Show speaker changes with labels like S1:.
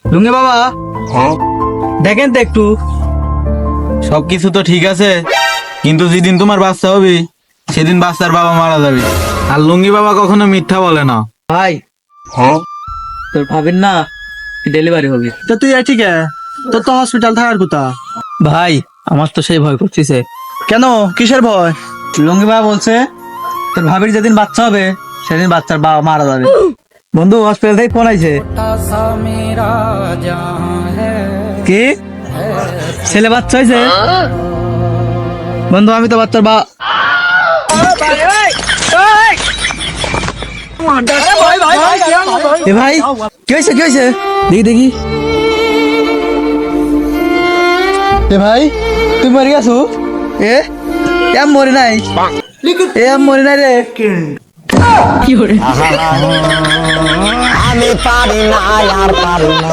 S1: লুঙ্গি বাবা দেখেন তো একটু।
S2: সবকিছু তো ঠিক আছে, কিন্তু যেদিন তোমার বাচ্চা হবে সেদিন বাচ্চার বাবা মারা যাবে। আর লুঙ্গি বাবা কখনো মিথ্যা বলে না।
S1: ভাই তোর ভাবির না ডেলিভারি হবে।
S3: তো তুই ঠিক তোর তো হসপিটাল থাকার কথা।
S1: ভাই আমার তো সেই ভয় করতেছে।
S3: কেন, কিসের ভয়?
S1: লুঙ্গি বাবা বলছে তোর ভাবির যেদিন বাচ্চা হবে সেদিন বাচ্চার বাবা মারা যাবে। বন্ধু হসপিটাল থেকে ফোন আইছে। কি ছেলে বাচ্চা হয়েছে? বন্ধু আমি তো বাচ্চার এ ভাই কি হয়েছে কি হয়েছে? দেখি দেখি। এ ভাই তুই মরে গেছো? এ এম মরে নাই, এ এম মরে নাই রে। কি করে?
S4: আমি পারি না আর পারি না।